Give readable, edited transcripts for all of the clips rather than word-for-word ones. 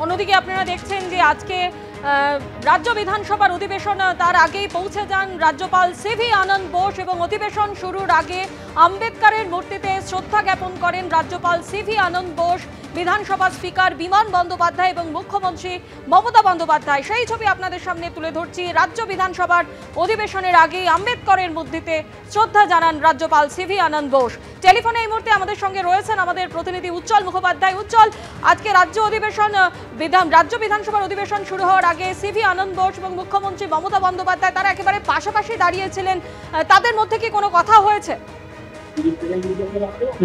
অন্যদিকে আপনারা দেখছেন যে আজকে রাজ্য বিধানসভার অধিবেশন তার আগেই পৌঁছে যান রাজ্যপাল সিভি আনন্দ বোস এবং অধিবেশন শুরুর আগে আম্বেদকরের মূর্তিতে শ্রদ্ধা জ্ঞাপন করেন রাজ্যপাল সিভি আনন্দ বোস, বিধানসভা স্পিকার বিমান বন্দ্যোপাধ্যায় এবং মুখ্যমন্ত্রী মমতা বন্দ্যোপাধ্যায়। সেই ছবি আপনাদের সামনে তুলে ধরছি। রাজ্য বিধানসভার অধিবেশনের আগেই আম্বেদকরের মূর্তিতে শ্রদ্ধা জানান রাজ্যপাল সিভি আনন্দ বোস। টেলিফোনে এই মুহূর্তে আমাদের সঙ্গে রয়েছেন আমাদের প্রতিনিধি উজ্জ্বল মুখোপাধ্যায়। উজ্জ্বল, আজকে রাজ্য বিধানসভার অধিবেশন শুরু হওয়ার আগে সিভি আনন্দ বোস এবং মুখ্যমন্ত্রী মমতা বন্দ্যোপাধ্যায় তারা একেবারে পাশাপাশি দাঁড়িয়েছিলেন, তাদের মধ্যে কি কোনো কথা হয়েছে?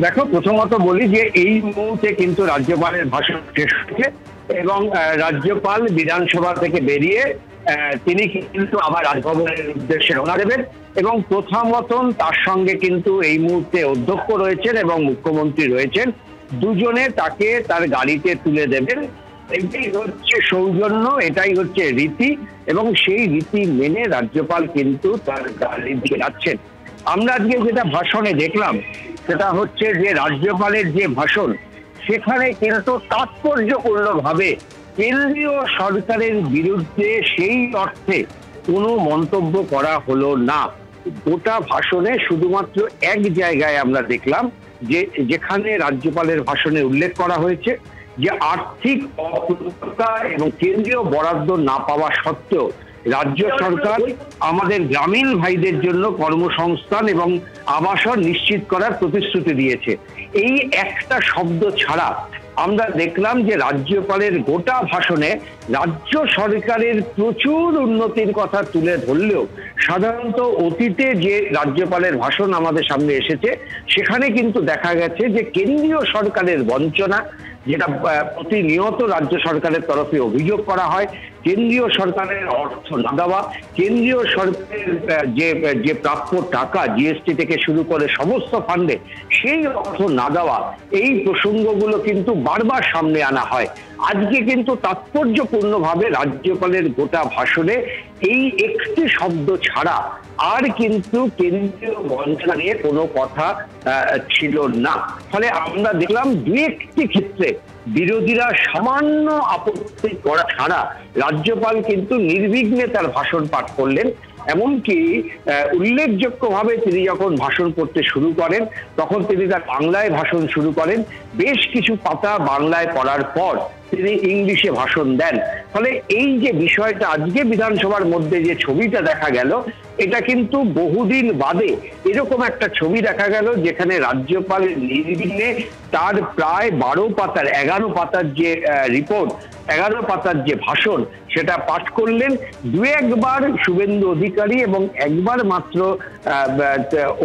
দেখো, প্রথমত বলি যে এই মুহূর্তে কিন্তু রাজ্যপালের ভাষণ শেষ হয়েছে এবং রাজ্যপাল বিধানসভা থেকে বেরিয়ে তিনি কিন্তু আবার রাজভবনের উদ্দেশ্যে রওনা দেবেন এবং প্রথমত তার সঙ্গে কিন্তু এই মুহূর্তে অধ্যক্ষ রয়েছেন এবং মুখ্যমন্ত্রী রয়েছেন, দুজনে তাকে তার গাড়িতে তুলে দেবেন। এটাই হচ্ছে সৌজন্য, এটাই হচ্ছে রীতি এবং সেই রীতি মেনে রাজ্যপাল কিন্তু তার গাড়ি দিয়ে যাচ্ছেন। আমরা আজকে যেটা ভাষণে দেখলাম সেটা হচ্ছে যে রাজ্যপালের যে ভাষণ, সেখানে কিন্তু তাৎপর্যপূর্ণভাবে কেন্দ্রীয় সরকারের বিরুদ্ধে সেই অর্থে কোনো মন্তব্য করা হলো না। গোটা ভাষণে শুধুমাত্র এক জায়গায় আমরা দেখলাম যে যেখানে রাজ্যপালের ভাষণে উল্লেখ করা হয়েছে যে আর্থিক অপূর্ণতা এবং কেন্দ্রীয় বরাদ্দ না পাওয়া সত্ত্বেও রাজ্য সরকার আমাদের গ্রামীণ ভাইদের জন্য কর্মসংস্থান এবং আবাসন নিশ্চিত করার প্রতিশ্রুতি দিয়েছে। এই একটা শব্দ ছাড়া আমরা দেখলাম যে রাজ্যপালের গোটা ভাষণে রাজ্য সরকারের প্রচুর উন্নতির কথা তুলে ধরলেও সাধারণত অতীতে যে রাজ্যপালের ভাষণ আমাদের সামনে এসেছে সেখানে কিন্তু দেখা গেছে যে কেন্দ্রীয় সরকারের বঞ্চনা, যেটা প্রতিনিয়ত রাজ্য সরকারের তরফে অভিযোগ করা হয়, কেন্দ্রীয় সরকারের অর্থ না দেওয়া, কেন্দ্রীয় সরকারের যে প্রাপ্য টাকা জিএসটি থেকে শুরু করে সমস্ত ফান্ডে সেই অর্থ না দেওয়া, এই প্রসঙ্গগুলো কিন্তু বারবার সামনে আনা হয়। আজকে কিন্তু তাৎপর্যপূর্ণভাবে রাজ্যপালের গোটা ভাষণে এই একটি শব্দ ছাড়া আর কিন্তু কেন্দ্রীয় বঞ্চনা নিয়ে কোনো কথা ছিল না। ফলে আমরা দেখলাম দু একটি ক্ষেত্রে বিরোধীরা সামান্য আপত্তি করা ছাড়া রাজ্যপাল কিন্তু নির্বিঘ্নে তার ভাষণ পাঠ করলেন। এমনকি উল্লেখযোগ্যভাবে তিনি যখন ভাষণ করতে শুরু করেন তখন তিনি তার বাংলায় ভাষণ শুরু করেন, বেশ কিছু পাতা বাংলায় পড়ার পর তিনি ইংলিশে ভাষণ দেন। ফলে এই যে বিষয়টা আজকে বিধানসভার মধ্যে যে ছবিটা দেখা গেল, এটা কিন্তু বহুদিন বাদে এরকম একটা ছবি দেখা গেল যেখানে রাজ্যপাল নির্বিঘ্নে তার প্রায় 11 পাতার যে রিপোর্ট, 11 পাতার যে ভাষণ সেটা পাঠ করলেন। দু একবার শুভেন্দু অধিকারী এবং একবার মাত্র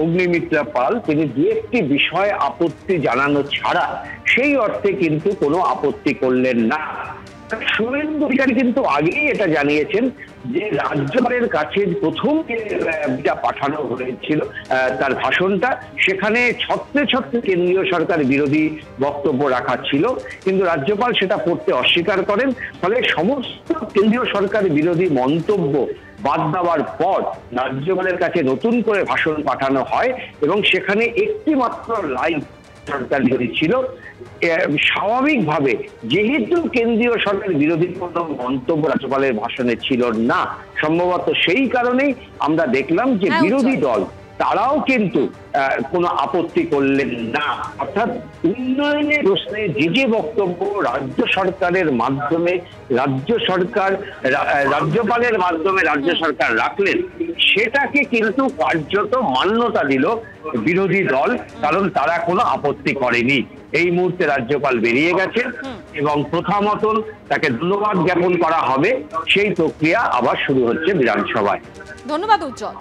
অগ্নিমিত্রা পাল তিনি দু একটি বিষয় আপত্তি জানানো ছাড়া সেই অর্থে কিন্তু কোনো আপত্তি করলেন না। শুভেন্দু অধিকারী কিন্তু আগেই এটা জানিয়েছেন যে রাজ্যপালের কাছে প্রথম যা পাঠানো হয়েছিল তার ভাষণটা, সেখানে ছত্রে ছত্রে কেন্দ্রীয় সরকার বিরোধী বক্তব্য রাখা ছিল, কিন্তু রাজ্যপাল সেটা পড়তে অস্বীকার করেন। ফলে সমস্ত কেন্দ্রীয় সরকার বিরোধী মন্তব্য বাদ দেওয়ার পর রাজ্যপালের কাছে নতুন করে ভাষণ পাঠানো হয় এবং সেখানে একটি মাত্র লাইন সরকার বিরোধী ছিল। স্বাভাবিকভাবে যেহেতু কেন্দ্রীয় সরকার বিরোধী কোনো মন্তব্য রাজ্যপালের ভাষণে ছিল না, সম্ভবত সেই কারণেই আমরা দেখলাম যে বিরোধী দল তারাও কিন্তু কোনো আপত্তি করলেন না। অর্থাৎ উন্নয়নের প্রশ্নে যে বক্তব্য রাজ্য সরকারের মাধ্যমে রাজ্যপালের মাধ্যমে রাজ্য সরকার রাখলেন, সেটাকে কিন্তু কার্যত মান্যতা দিল বিরোধী দল, কারণ তারা কোনো আপত্তি করেনি। এই মুহূর্তে রাজ্যপাল বেরিয়ে গেছেন এবং প্রথমত তাকে ধন্যবাদ জ্ঞাপন করা হবে, সেই প্রক্রিয়া আবার শুরু হচ্ছে বিধানসভায়। ধন্যবাদ উজ্জ্বল।